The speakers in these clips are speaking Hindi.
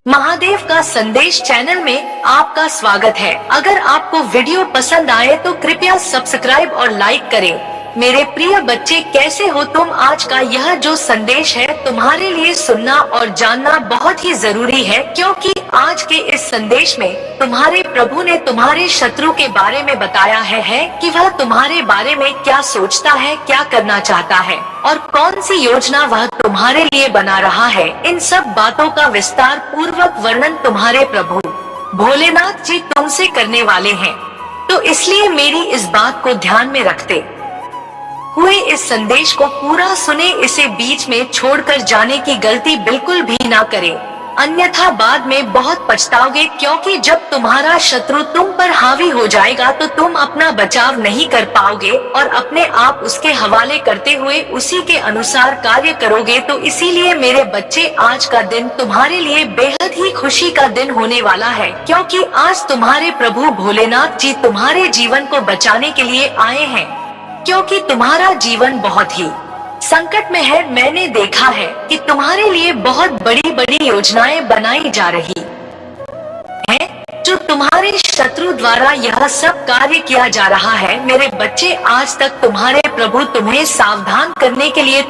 महादेव का संदेश चैनल में आपका स्वागत है। अगर आपको वीडियो पसंद आए तो कृपया सब्सक्राइब और लाइक करें। मेरे प्रिय बच्चे, कैसे हो तुम? आज का यह जो संदेश है तुम्हारे लिए सुनना और जानना बहुत ही जरूरी है, क्योंकि आज के इस संदेश में तुम्हारे प्रभु ने तुम्हारे शत्रु के बारे में बताया है कि वह तुम्हारे बारे में क्या सोचता है, क्या करना चाहता है और कौन सी योजना वह तुम्हारे लिए बना रहा है। इन सब बातों का विस्तार पूर्वक वर्णन तुम्हारे प्रभु भोलेनाथ जी तुमसे करने वाले हैं। तो इसलिए मेरी इस बात को ध्यान में रखते हुए इस संदेश को पूरा सुने। इसे बीच में छोड़कर जाने की गलती बिल्कुल भी ना करें, अन्यथा बाद में बहुत पछताओगे, क्योंकि जब तुम्हारा शत्रु तुम पर हावी हो जाएगा तो तुम अपना बचाव नहीं कर पाओगे और अपने आप उसके हवाले करते हुए उसी के अनुसार कार्य करोगे। तो इसीलिए मेरे बच्चे, आज का दिन तुम्हारे लिए बेहद ही खुशी का दिन होने वाला है, क्योंकि आज तुम्हारे प्रभु भोलेनाथ जी तुम्हारे जीवन को बचाने के लिए आए हैं, क्योंकि तुम्हारा जीवन बहुत ही संकट में है। मैंने देखा है कि तुम्हारे लिए बहुत बड़ी बड़ी योजनाएं बनाई जा रही हैं, जो तुम्हारे शत्रु द्वारा यह सब कार्य किया जा रहा है। मेरे बच्चे, आज तक तुम्हारे प्रभु तुम्हें सावधान करने के लिए,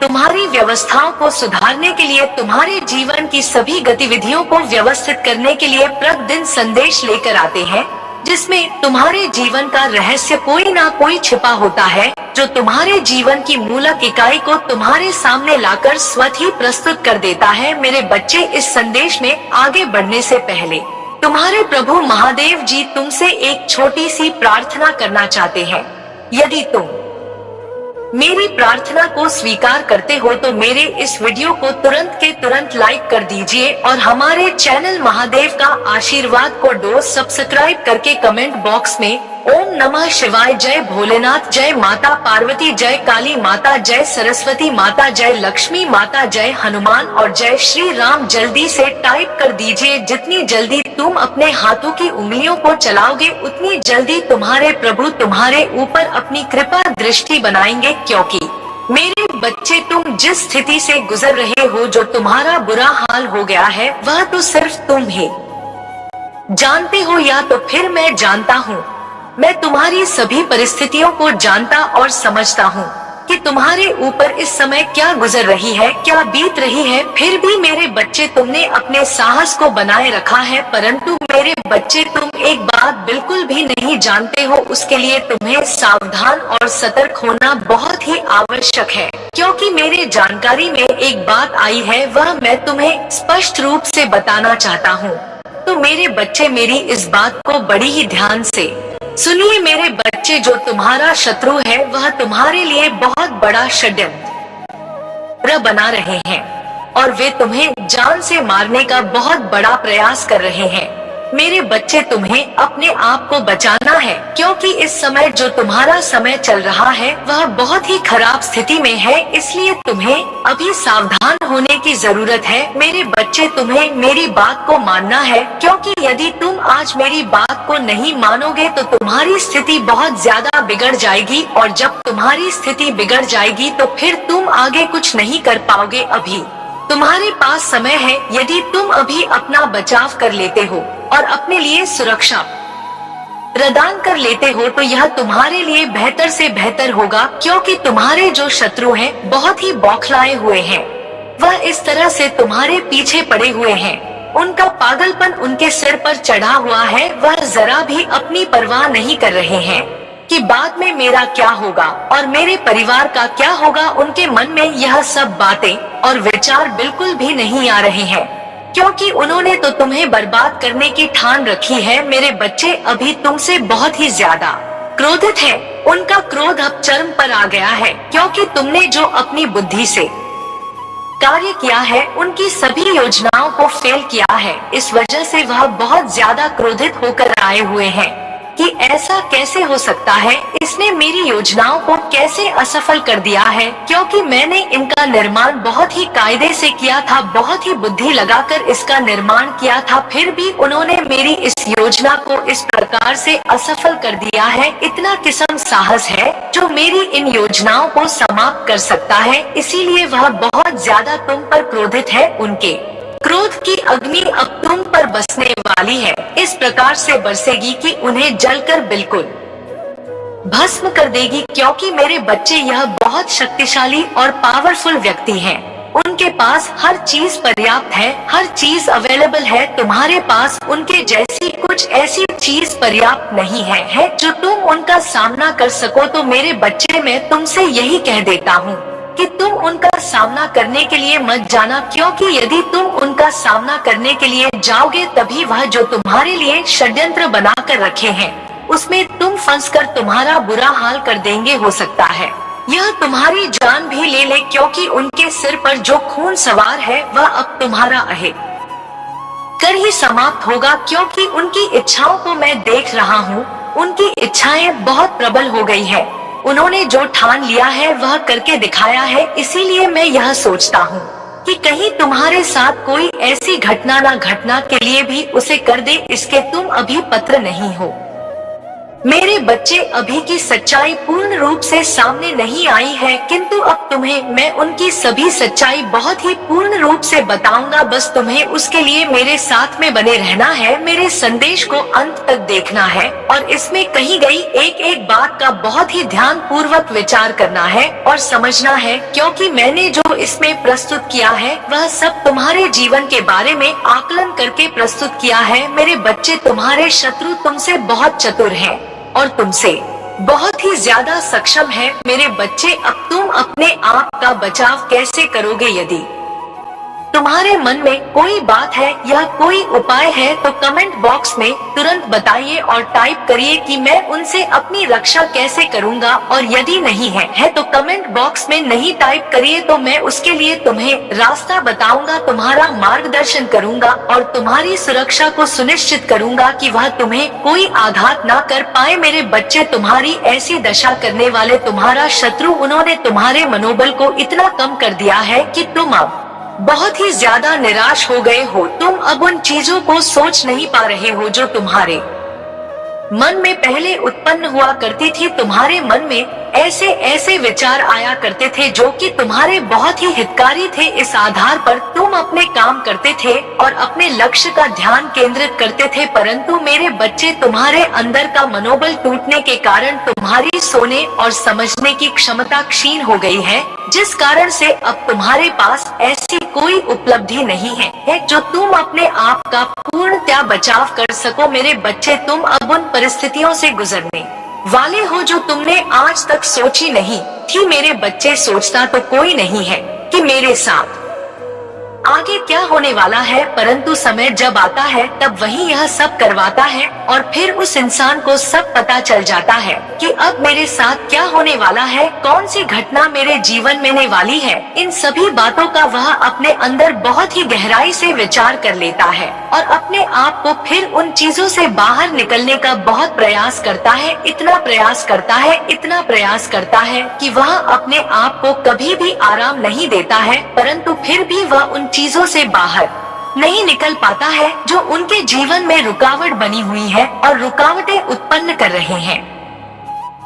तुम्हारी व्यवस्थाओं को सुधारने के लिए, तुम्हारे जीवन की सभी गतिविधियों को व्यवस्थित करने के लिए प्रतिदिन संदेश लेकर आते हैं, जिसमें तुम्हारे जीवन का रहस्य कोई ना कोई छिपा होता है, जो तुम्हारे जीवन की मूलक इकाई को तुम्हारे सामने लाकर स्वतः ही प्रस्तुत कर देता है। मेरे बच्चे, इस संदेश में आगे बढ़ने से पहले तुम्हारे प्रभु महादेव जी तुमसे एक छोटी सी प्रार्थना करना चाहते हैं। यदि तुम मेरी प्रार्थना को स्वीकार करते हो तो मेरे इस वीडियो को तुरंत के तुरंत लाइक कर दीजिए और हमारे चैनल महादेव का आशीर्वाद को डोज सब्सक्राइब करके कमेंट बॉक्स में ओम नमः शिवाय, जय भोलेनाथ, जय माता पार्वती, जय काली माता, जय सरस्वती माता, जय लक्ष्मी माता, जय हनुमान और जय श्री राम जल्दी से टाइप कर दीजिए। जितनी जल्दी तुम अपने हाथों की उंगलियों को चलाओगे उतनी जल्दी तुम्हारे प्रभु तुम्हारे ऊपर अपनी कृपा दृष्टि बनाएंगे, क्योंकि मेरे बच्चे, तुम जिस स्थिति से गुजर रहे हो, जो तुम्हारा बुरा हाल हो गया है, वह तो सिर्फ तुम ही जानते हो, या तो फिर मैं जानता हूँ। मैं तुम्हारी सभी परिस्थितियों को जानता और समझता हूँ कि तुम्हारे ऊपर इस समय क्या गुजर रही है, क्या बीत रही है। फिर भी मेरे बच्चे, तुमने अपने साहस को बनाए रखा है, परंतु मेरे बच्चे, तुम एक बात बिल्कुल भी नहीं जानते हो। उसके लिए तुम्हें सावधान और सतर्क होना बहुत ही आवश्यक है, क्योंकि मेरे जानकारी में एक बात आई है, वह मैं तुम्हें स्पष्ट रूप से बताना चाहता हूँ। तो मेरे बच्चे, मेरी इस बात को बड़ी ही ध्यान से सुनिए। मेरे बच्चे, जो तुम्हारा शत्रु है वह तुम्हारे लिए बहुत बड़ा षड्यंत्र बना रहे हैं और वे तुम्हें जान से मारने का बहुत बड़ा प्रयास कर रहे हैं। मेरे बच्चे, तुम्हें अपने आप को बचाना है, क्योंकि इस समय जो तुम्हारा समय चल रहा है वह बहुत ही खराब स्थिति में है। इसलिए तुम्हें अभी सावधान होने की जरूरत है। मेरे बच्चे, तुम्हें मेरी बात को मानना है, क्योंकि यदि तुम आज मेरी बात को नहीं मानोगे तो तुम्हारी स्थिति बहुत ज्यादा बिगड़ जाएगी, और जब तुम्हारी स्थिति बिगड़ जाएगी तो फिर तुम आगे कुछ नहीं कर पाओगे। अभी तुम्हारे पास समय है। यदि तुम अभी अपना बचाव कर लेते हो और अपने लिए सुरक्षा प्रदान कर लेते हो तो यह तुम्हारे लिए बेहतर से बेहतर होगा, क्योंकि तुम्हारे जो शत्रु हैं बहुत ही बौखलाए हुए हैं। वह इस तरह से तुम्हारे पीछे पड़े हुए हैं, उनका पागलपन उनके सिर पर चढ़ा हुआ है। वह जरा भी अपनी परवाह नहीं कर रहे हैं कि बाद में मेरा क्या होगा और मेरे परिवार का क्या होगा। उनके मन में यह सब बातें और विचार बिल्कुल भी नहीं आ रहे हैं, क्योंकि उन्होंने तो तुम्हें बर्बाद करने की ठान रखी है। मेरे बच्चे, अभी तुमसे बहुत ही ज्यादा क्रोधित है। उनका क्रोध अब चरम पर आ गया है, क्योंकि तुमने जो अपनी बुद्धि से कार्य किया है, उनकी सभी योजनाओं को फेल किया है। इस वजह से वह बहुत ज्यादा क्रोधित होकर आए हुए हैं कि ऐसा कैसे हो सकता है, इसने मेरी योजनाओं को कैसे असफल कर दिया है, क्योंकि मैंने इनका निर्माण बहुत ही कायदे से किया था, बहुत ही बुद्धि लगाकर इसका निर्माण किया था, फिर भी उन्होंने मेरी इस योजना को इस प्रकार से असफल कर दिया है। इतना किस्म साहस है जो मेरी इन योजनाओं को समाप्त कर सकता है, इसीलिए वह बहुत ज्यादा तुम पर क्रोधित है। उनके क्रोध की अग्नि अब तुम पर बसने वाली है, इस प्रकार से बरसेगी कि उन्हें जलकर बिल्कुल भस्म कर देगी, क्योंकि मेरे बच्चे यह बहुत शक्तिशाली और पावरफुल व्यक्ति हैं। उनके पास हर चीज पर्याप्त है, हर चीज अवेलेबल है। तुम्हारे पास उनके जैसी कुछ ऐसी चीज पर्याप्त नहीं है जो तुम उनका सामना कर सको। तो मेरे बच्चे, मैं तुमसे यही कह देता हूँ कि तुम उनका सामना करने के लिए मत जाना, क्योंकि यदि तुम उनका सामना करने के लिए जाओगे तभी वह जो तुम्हारे लिए षड्यंत्र बना कर रखे हैं उसमें तुम फंसकर तुम्हारा बुरा हाल कर देंगे। हो सकता है यह तुम्हारी जान भी ले ले, क्योंकि उनके सिर पर जो खून सवार है वह अब तुम्हारा अहेद कर ही समाप्त होगा, क्योंकि उनकी इच्छाओं को मैं देख रहा हूँ। उनकी इच्छाएं बहुत प्रबल हो गई है। उन्होंने जो ठान लिया है वह करके दिखाया है। इसीलिए मैं यह सोचता हूँ कि कहीं तुम्हारे साथ कोई ऐसी घटना ना घटना के लिए भी उसे कर दे, इसके तुम अभी पात्र नहीं हो। मेरे बच्चे, अभी की सच्चाई पूर्ण रूप से सामने नहीं आई है, किंतु अब तुम्हें मैं उनकी सभी सच्चाई बहुत ही पूर्ण रूप से बताऊंगा। बस तुम्हें उसके लिए मेरे साथ में बने रहना है, मेरे संदेश को अंत तक देखना है और इसमें कही गई एक एक बात का बहुत ही ध्यान पूर्वक विचार करना है और समझना है, क्योंकि मैंने जो इसमें प्रस्तुत किया है वह सब तुम्हारे जीवन के बारे में आकलन करके प्रस्तुत किया है। मेरे बच्चे, तुम्हारे शत्रु तुमसे बहुत चतुर हैं और तुमसे बहुत ही ज्यादा सक्षम है। मेरे बच्चे, अब तुम अपने आप का बचाव कैसे करोगे? यदि तुम्हारे मन में कोई बात है या कोई उपाय है तो कमेंट बॉक्स में तुरंत बताइए और टाइप करिए कि मैं उनसे अपनी रक्षा कैसे करूंगा। और यदि नहीं है तो कमेंट बॉक्स में नहीं टाइप करिए, तो मैं उसके लिए तुम्हें रास्ता बताऊंगा, तुम्हारा मार्गदर्शन करूंगा और तुम्हारी सुरक्षा को सुनिश्चित करूंगा कि वह तुम्हें कोई आघात ना कर पाए। मेरे बच्चे, तुम्हारी ऐसी दशा करने वाले तुम्हारा शत्रु, उन्होंने तुम्हारे मनोबल को इतना कम कर दिया है कि तुम अब बहुत ही ज्यादा निराश हो गए हो। तुम अब उन चीजों को सोच नहीं पा रहे हो जो तुम्हारे मन में पहले उत्पन्न हुआ करती थी। तुम्हारे मन में ऐसे ऐसे विचार आया करते थे जो कि तुम्हारे बहुत ही हितकारी थे। इस आधार पर तुम अपने काम करते थे और अपने लक्ष्य का ध्यान केंद्रित करते थे, परंतु मेरे बच्चे, तुम्हारे अंदर का मनोबल टूटने के कारण तुम्हारी सोने और समझने की क्षमता क्षीण हो गई है, जिस कारण से अब तुम्हारे पास ऐसी कोई उपलब्धि नहीं है जो तुम अपने आप का पूर्णतः बचाव कर सको। मेरे बच्चे, तुम अब उन परिस्थितियों से गुजरने वाले हो जो तुमने आज तक सोची नहीं थी। मेरे बच्चे, सोचता तो कोई नहीं है कि मेरे साथ आगे क्या होने वाला है, परंतु समय जब आता है तब वही यह सब करवाता है और फिर उस इंसान को सब पता चल जाता है कि अब मेरे साथ क्या होने वाला है, कौन सी घटना मेरे जीवन में होने वाली है। इन सभी बातों का वह अपने अंदर बहुत ही गहराई से विचार कर लेता है और अपने आप को फिर उन चीजों से बाहर निकलने का बहुत प्रयास करता है। इतना प्रयास करता है, इतना प्रयास करता है कि वह अपने आप को कभी भी आराम नहीं देता है, परंतु फिर भी वह उन चीजों से बाहर नहीं निकल पाता है जो उनके जीवन में रुकावट बनी हुई है और रुकावटें उत्पन्न कर रहे हैं।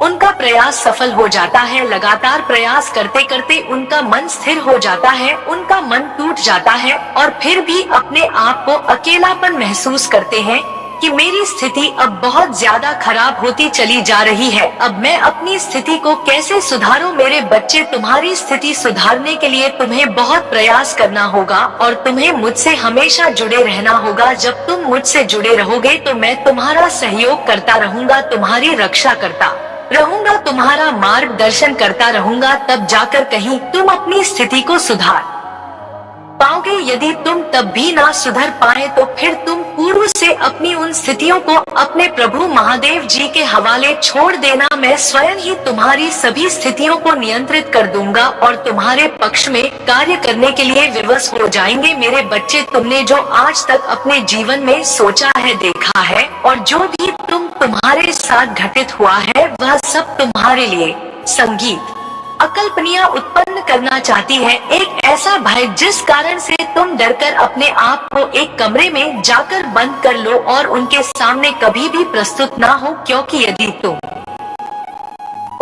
उनका प्रयास सफल हो जाता है। लगातार प्रयास करते करते उनका मन स्थिर हो जाता है, उनका मन टूट जाता है और फिर भी अपने आप को अकेलापन महसूस करते हैं कि मेरी स्थिति अब बहुत ज्यादा खराब होती चली जा रही है। अब मैं अपनी स्थिति को कैसे सुधारूं? मेरे बच्चे, तुम्हारी स्थिति सुधारने के लिए तुम्हें बहुत प्रयास करना होगा और तुम्हें मुझसे हमेशा जुड़े रहना होगा। जब तुम मुझसे जुड़े रहोगे तो मैं तुम्हारा सहयोग करता रहूंगा, तुम्हारी रक्षा करता रहूंगा, तुम्हारा मार्गदर्शन करता रहूंगा। तब जाकर कहीं तुम अपनी स्थिति को सुधार पाओगे। यदि तुम तब भी ना सुधर पाए तो फिर तुम पूर्व से अपनी उन स्थितियों को अपने प्रभु महादेव जी के हवाले छोड़ देना। मैं स्वयं ही तुम्हारी सभी स्थितियों को नियंत्रित कर दूंगा और तुम्हारे पक्ष में कार्य करने के लिए विवश हो जाएंगे। मेरे बच्चे, तुमने जो आज तक अपने जीवन में सोचा है, देखा है और जो भी तुम्हारे साथ घटित हुआ है, वह सब तुम्हारे लिए संगीत अकल्पनीय उत्पन्न करना चाहती है। एक ऐसा भय जिस कारण से तुम डरकर अपने आप को एक कमरे में जाकर बंद कर लो और उनके सामने कभी भी प्रस्तुत ना हो, क्योंकि यदि तुम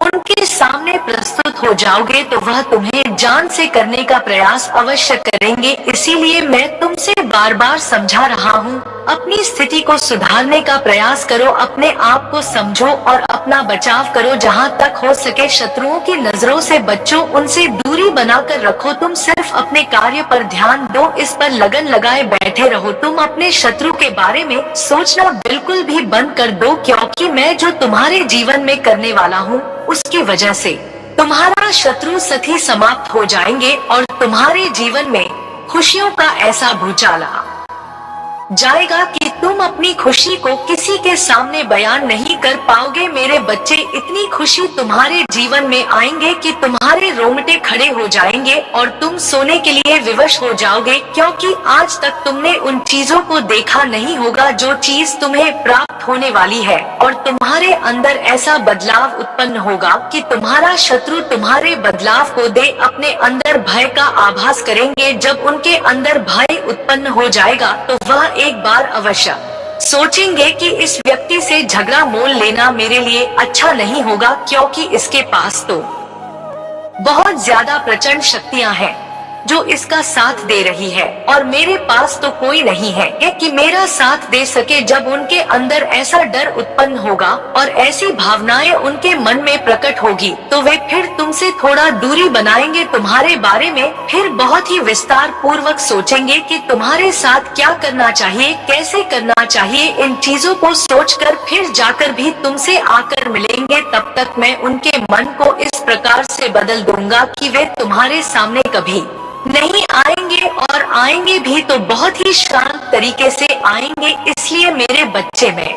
उनके सामने प्रस्तुत हो जाओगे तो वह तुम्हें जान से करने का प्रयास अवश्य करेंगे। इसीलिए मैं तुमसे बार बार समझा रहा हूँ, अपनी स्थिति को सुधारने का प्रयास करो, अपने आप को समझो और अपना बचाव करो। जहाँ तक हो सके शत्रुओं की नजरों से बचो, उनसे दूरी बनाकर रखो। तुम सिर्फ अपने कार्य पर ध्यान दो, इस पर लगन लगाए बैठे रहो। तुम अपने शत्रु के बारे में सोचना बिल्कुल भी बंद कर दो, क्योंकि मैं जो तुम्हारे जीवन में करने वाला हूँ उसकी वजह से तुम्हारा शत्रु साथी समाप्त हो जाएंगे और तुम्हारे जीवन में खुशियों का ऐसा भूचाल आ जाएगा कि तुम अपनी खुशी को किसी के सामने बयान नहीं कर पाओगे। मेरे बच्चे, इतनी खुशी तुम्हारे जीवन में आएंगे कि तुम्हारे रोंगटे खड़े हो जाएंगे और तुम सोने के लिए विवश हो जाओगे, क्योंकि आज तक तुमने उन चीजों को देखा नहीं होगा जो चीज तुम्हें प्राप्त होने वाली है। और तुम्हारे अंदर ऐसा बदलाव उत्पन्न होगा कि तुम्हारा शत्रु तुम्हारे बदलाव को दे अपने अंदर भय का आभास करेंगे। जब उनके अंदर भय उत्पन्न हो जाएगा तो वह एक बार अवश्य सोचेंगे कि इस व्यक्ति से झगड़ा मोल लेना मेरे लिए अच्छा नहीं होगा, क्योंकि इसके पास तो बहुत ज्यादा प्रचंड शक्तियां हैं जो इसका साथ दे रही है और मेरे पास तो कोई नहीं है कि मेरा साथ दे सके। जब उनके अंदर ऐसा डर उत्पन्न होगा और ऐसी भावनाएं उनके मन में प्रकट होगी तो वे फिर तुमसे थोड़ा दूरी बनाएंगे, तुम्हारे बारे में फिर बहुत ही विस्तार पूर्वक सोचेंगे कि तुम्हारे साथ क्या करना चाहिए, कैसे करना चाहिए। इन चीजों को सोचकर फिर जाकर भी तुमसे आकर मिलेंगे। तब तक मैं उनके मन को इस प्रकार से बदल दूंगा कि वे तुम्हारे सामने कभी नहीं आएंगे, और आएंगे भी तो बहुत ही शांत तरीके से आएंगे। इसलिए मेरे बच्चे, मैं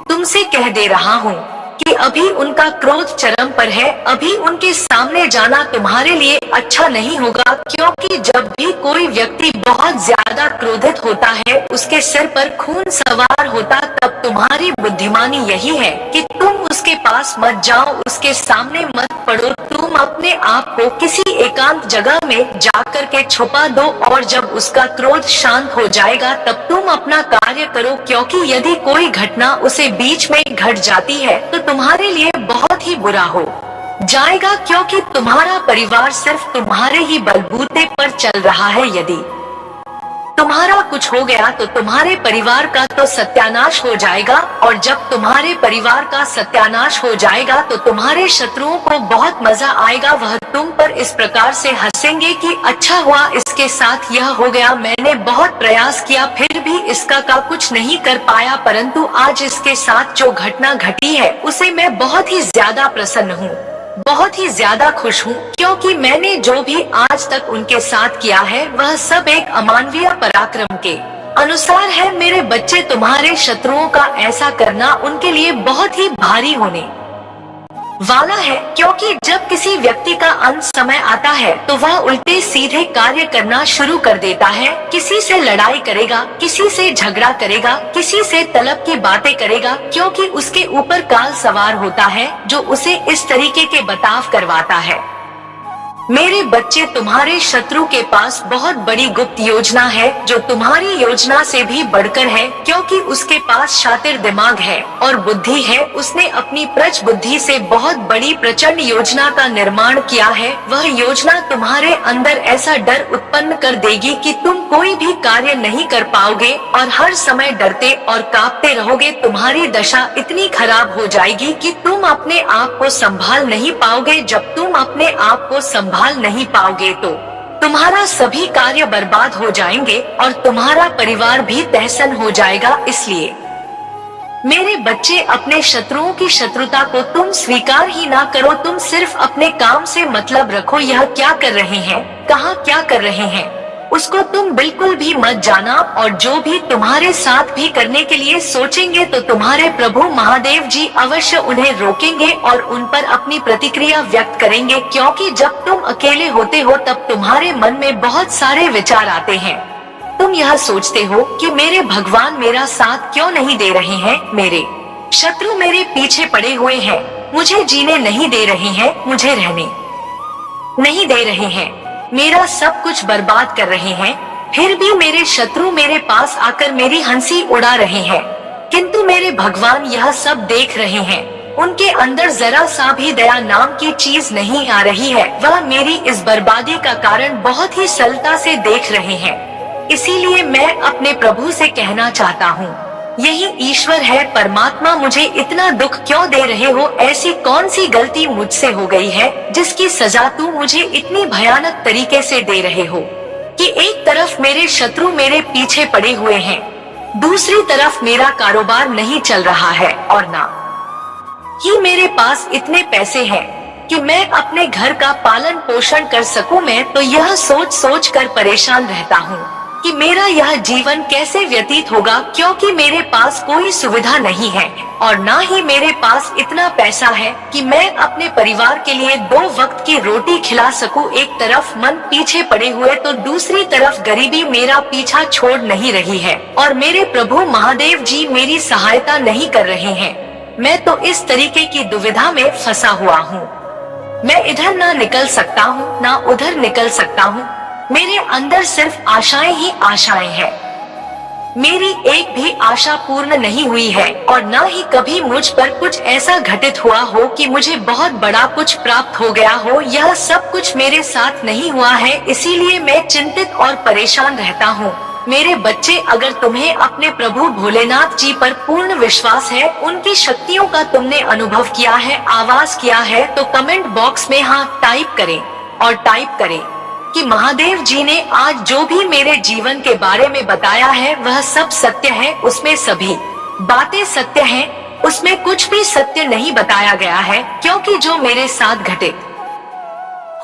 तुमसे कह दे रहा हूँ कि अभी उनका क्रोध चरम पर है। अभी उनके सामने जाना तुम्हारे लिए अच्छा नहीं होगा, क्योंकि जब भी कोई व्यक्ति बहुत ज्यादा क्रोधित होता है, उसके सिर पर खून सवार होता, तब तुम्हारी बुद्धिमानी यही है कि तुम उसके पास मत जाओ, उसके सामने मत पड़ो। तुम अपने आप को किसी एकांत जगह में जाकर के छुपा दो और जब उसका क्रोध शांत हो जाएगा तब तुम अपना कार्य करो, क्योंकि यदि कोई घटना उसे बीच में घट जाती है तो तुम्हारे लिए बहुत ही बुरा हो जाएगा, क्योंकि तुम्हारा परिवार सिर्फ तुम्हारे ही बलबूते पर चल रहा है। यदि तुम्हारा कुछ हो गया तो तुम्हारे परिवार का तो सत्यानाश हो जाएगा, और जब तुम्हारे परिवार का सत्यानाश हो जाएगा तो तुम्हारे शत्रुओं को बहुत मजा आएगा। वह तुम पर इस प्रकार से हंसेंगे कि अच्छा हुआ इसके साथ यह हो गया, मैंने बहुत प्रयास किया फिर भी इसका का कुछ नहीं कर पाया, परंतु आज इसके साथ जो घटना घटी है उसे मैं बहुत ही ज्यादा प्रसन्न हूँ, बहुत ही ज्यादा खुश हूँ, क्योंकि मैंने जो भी आज तक उनके साथ किया है वह सब एक अमानवीय पराक्रम के अनुसार है। मेरे बच्चे, तुम्हारे शत्रुओं का ऐसा करना उनके लिए बहुत ही भारी होने वाला है, क्योंकि जब किसी व्यक्ति का अंत समय आता है तो वह उल्टे सीधे कार्य करना शुरू कर देता है। किसी से लड़ाई करेगा, किसी से झगड़ा करेगा, किसी से तलब की बातें करेगा, क्योंकि उसके ऊपर काल सवार होता है जो उसे इस तरीके के बर्ताव करवाता है। मेरे बच्चे, तुम्हारे शत्रु के पास बहुत बड़ी गुप्त योजना है जो तुम्हारी योजना से भी बढ़कर है, क्योंकि उसके पास शातिर दिमाग है और बुद्धि है। उसने अपनी प्रच बुद्धि से बहुत बड़ी प्रचंड योजना का निर्माण किया है। वह योजना तुम्हारे अंदर ऐसा डर उत्पन्न कर देगी कि तुम कोई भी कार्य नहीं कर पाओगे और हर समय डरते और कांपते रहोगे। तुम्हारी दशा इतनी खराब हो जाएगी कि तुम अपने आप को संभाल नहीं पाओगे। जब तुम अपने आप को संभाल नहीं पाओगे तो तुम्हारा सभी कार्य बर्बाद हो जाएंगे और तुम्हारा परिवार भी तहसन हो जाएगा। इसलिए मेरे बच्चे, अपने शत्रुओं की शत्रुता को तुम स्वीकार ही ना करो। तुम सिर्फ अपने काम से मतलब रखो। यह क्या कर रहे हैं, कहाँ क्या कर रहे हैं, उसको तुम बिल्कुल भी मत जाना। और जो भी तुम्हारे साथ भी करने के लिए सोचेंगे तो तुम्हारे प्रभु महादेव जी अवश्य उन्हें रोकेंगे और उन पर अपनी प्रतिक्रिया व्यक्त करेंगे, क्योंकि जब तुम अकेले होते हो तब तुम्हारे मन में बहुत सारे विचार आते हैं। तुम यह सोचते हो कि मेरे भगवान मेरा साथ क्यों नहीं दे रहे हैं, मेरे शत्रु मेरे पीछे पड़े हुए हैं, मुझे जीने नहीं दे रहे हैं, मुझे रहने नहीं दे रहे हैं, मेरा सब कुछ बर्बाद कर रहे हैं। फिर भी मेरे शत्रु मेरे पास आकर मेरी हंसी उड़ा रहे हैं, किंतु मेरे भगवान यह सब देख रहे हैं। उनके अंदर जरा सा भी दया नाम की चीज नहीं आ रही है। वह मेरी इस बर्बादी का कारण बहुत ही सरलता से देख रहे हैं। इसीलिए मैं अपने प्रभु से कहना चाहता हूँ, यही ईश्वर है परमात्मा, मुझे इतना दुख क्यों दे रहे हो? ऐसी कौन सी गलती मुझसे हो गई है जिसकी सजा तू मुझे इतनी भयानक तरीके से दे रहे हो कि एक तरफ मेरे शत्रु मेरे पीछे पड़े हुए हैं, दूसरी तरफ मेरा कारोबार नहीं चल रहा है और ना ही मेरे पास इतने पैसे हैं कि मैं अपने घर का पालन पोषण कर सकूं। मैं तो यह सोच सोच कर परेशान रहता हूँ कि मेरा यह जीवन कैसे व्यतीत होगा, क्योंकि मेरे पास कोई सुविधा नहीं है और ना ही मेरे पास इतना पैसा है कि मैं अपने परिवार के लिए 2 वक्त की रोटी खिला सकूं। एक तरफ मन पीछे पड़े हुए तो दूसरी तरफ गरीबी मेरा पीछा छोड़ नहीं रही है और मेरे प्रभु महादेव जी मेरी सहायता नहीं कर रहे हैं। मैं तो इस तरीके की दुविधा में फंसा हुआ हूँ। मैं इधर ना निकल सकता हूँ ना उधर निकल सकता हूँ। मेरे अंदर सिर्फ आशाएं ही आशाएं हैं। मेरी एक भी आशा पूर्ण नहीं हुई है और ना ही कभी मुझ पर कुछ ऐसा घटित हुआ हो कि मुझे बहुत बड़ा कुछ प्राप्त हो गया हो। यह सब कुछ मेरे साथ नहीं हुआ है, इसीलिए मैं चिंतित और परेशान रहता हूँ। मेरे बच्चे, अगर तुम्हें अपने प्रभु भोलेनाथ जी पर पूर्ण विश्वास है, उनकी शक्तियों का तुमने अनुभव किया है, आवाज किया है, तो कमेंट बॉक्स में हाँ टाइप करें और टाइप करें कि महादेव जी ने आज जो भी मेरे जीवन के बारे में बताया है वह सब सत्य है, उसमें सभी बातें सत्य हैं, उसमें कुछ भी सत्य नहीं बताया गया है। क्योंकि जो मेरे साथ घटित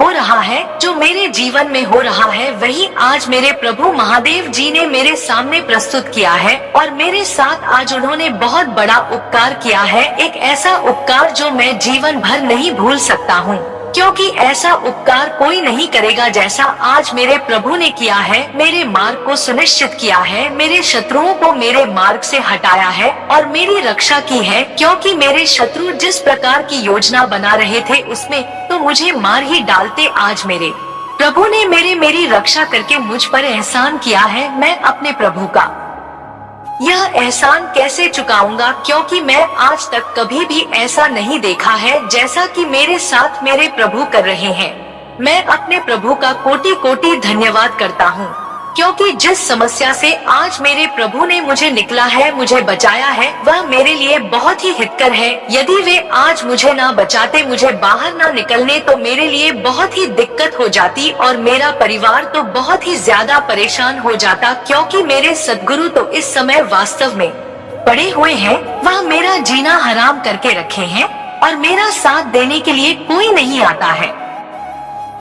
हो रहा है, जो मेरे जीवन में हो रहा है, वही आज मेरे प्रभु महादेव जी ने मेरे सामने प्रस्तुत किया है और मेरे साथ आज उन्होंने बहुत बड़ा उपकार किया है। एक ऐसा उपकार जो मैं जीवन भर नहीं भूल सकता हूँ, क्योंकि ऐसा उपकार कोई नहीं करेगा जैसा आज मेरे प्रभु ने किया है। मेरे मार्ग को सुनिश्चित किया है, मेरे शत्रुओं को मेरे मार्ग से हटाया है और मेरी रक्षा की है। क्योंकि मेरे शत्रु जिस प्रकार की योजना बना रहे थे उसमें तो मुझे मार ही डालते, आज मेरे प्रभु ने मेरी रक्षा करके मुझ पर एहसान किया है। मैं अपने प्रभु का यह एहसान कैसे चुकाऊंगा, क्योंकि मैं आज तक कभी भी ऐसा नहीं देखा है जैसा कि मेरे साथ मेरे प्रभु कर रहे हैं। मैं अपने प्रभु का कोटि कोटि धन्यवाद करता हूँ, क्योंकि जिस समस्या से आज मेरे प्रभु ने मुझे निकला है, मुझे बचाया है, वह मेरे लिए बहुत ही हितकर है। यदि वे आज मुझे ना बचाते, मुझे बाहर ना निकलने, तो मेरे लिए बहुत ही दिक्कत हो जाती और मेरा परिवार तो बहुत ही ज्यादा परेशान हो जाता। क्योंकि मेरे सद्गुरु तो इस समय वास्तव में पड़े हुए हैं, वह मेरा जीना हराम करके रखे हैं और मेरा साथ देने के लिए कोई नहीं आता है।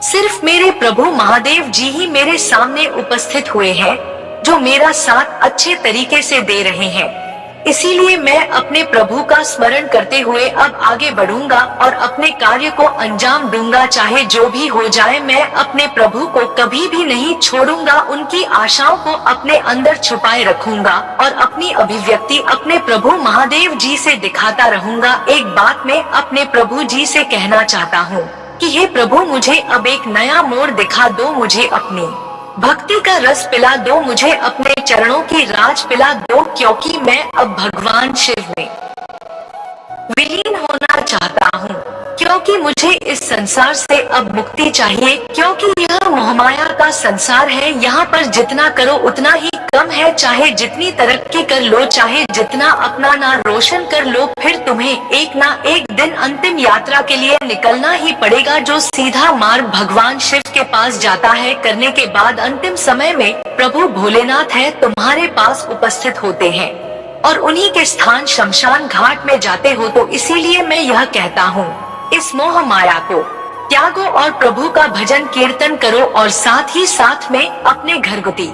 सिर्फ मेरे प्रभु महादेव जी ही मेरे सामने उपस्थित हुए हैं, जो मेरा साथ अच्छे तरीके से दे रहे हैं। इसीलिए मैं अपने प्रभु का स्मरण करते हुए अब आगे बढ़ूंगा और अपने कार्य को अंजाम दूंगा, चाहे जो भी हो जाए। मैं अपने प्रभु को कभी भी नहीं छोड़ूंगा, उनकी आशाओं को अपने अंदर छुपाए रखूंगा और अपनी अभिव्यक्ति अपने प्रभु महादेव जी से दिखाता रहूंगा। एक बात मैं अपने प्रभु जी से कहना चाहता हूँ कि हे प्रभु, मुझे अब एक नया मोड़ दिखा दो, मुझे अपनी भक्ति का रस पिला दो, मुझे अपने चरणों की राज पिला दो, क्योंकि मैं अब भगवान शिव में विलीन होना चाहता हूँ। क्योंकि मुझे इस संसार से अब मुक्ति चाहिए, क्योंकि यह मोहमाया का संसार है। यहाँ पर जितना करो उतना ही कम है, चाहे जितनी तरक्की कर लो, चाहे जितना अपना नाम रोशन कर लो, फिर तुम्हें एक ना एक दिन अंतिम यात्रा के लिए निकलना ही पड़ेगा, जो सीधा मार्ग भगवान शिव के पास जाता है। करने के बाद अंतिम समय में प्रभु भोलेनाथ है तुम्हारे पास उपस्थित होते हैं और उन्हीं के स्थान शमशान घाट में जाते हो। तो इसीलिए मैं यह कहता हूँ, इस मोह माया को त्यागो और प्रभु का भजन कीर्तन करो और साथ ही साथ में अपने घरगुती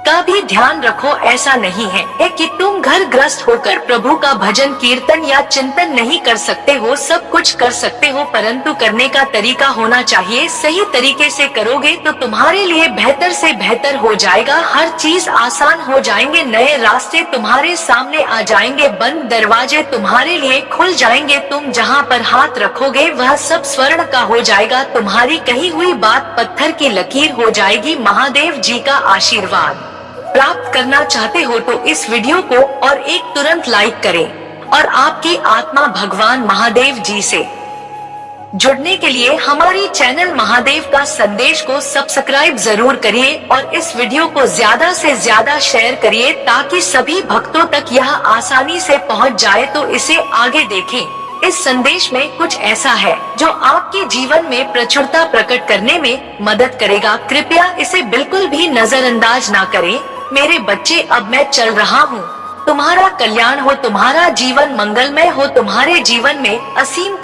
का भी ध्यान रखो। ऐसा नहीं है कि तुम घर ग्रस्त होकर प्रभु का भजन कीर्तन या चिंतन नहीं कर सकते हो, सब कुछ कर सकते हो, परंतु करने का तरीका होना चाहिए। सही तरीके से करोगे तो तुम्हारे लिए बेहतर से बेहतर हो जाएगा, हर चीज आसान हो जाएंगे, नए रास्ते तुम्हारे सामने आ जाएंगे, बंद दरवाजे तुम्हारे लिए खुल जाएंगे। तुम जहाँ पर हाथ रखोगे वह सब स्वर्ण का हो जाएगा, तुम्हारी कही हुई बात पत्थर की लकीर हो जाएगी। महादेव जी का आशीर्वाद प्राप्त करना चाहते हो तो इस वीडियो को और एक तुरंत लाइक करें। और आपकी आत्मा भगवान महादेव जी से जुड़ने के लिए हमारे चैनल महादेव का संदेश को सब्सक्राइब जरूर करिए और इस वीडियो को ज्यादा से ज्यादा शेयर करिए ताकि सभी भक्तों तक यह आसानी से पहुंच जाए, तो इसे आगे देखें। इस संदेश में कुछ ऐसा है जो आपके जीवन में प्रचुरता प्रकट करने में मदद करेगा। कृपया इसे बिल्कुल भी नजरअंदाज ना करें। मेरे बच्चे, अब मैं चल रहा हूँ। तुम्हारा कल्याण हो, तुम्हारा जीवन मंगलमय हो, तुम्हारे जीवन में असीम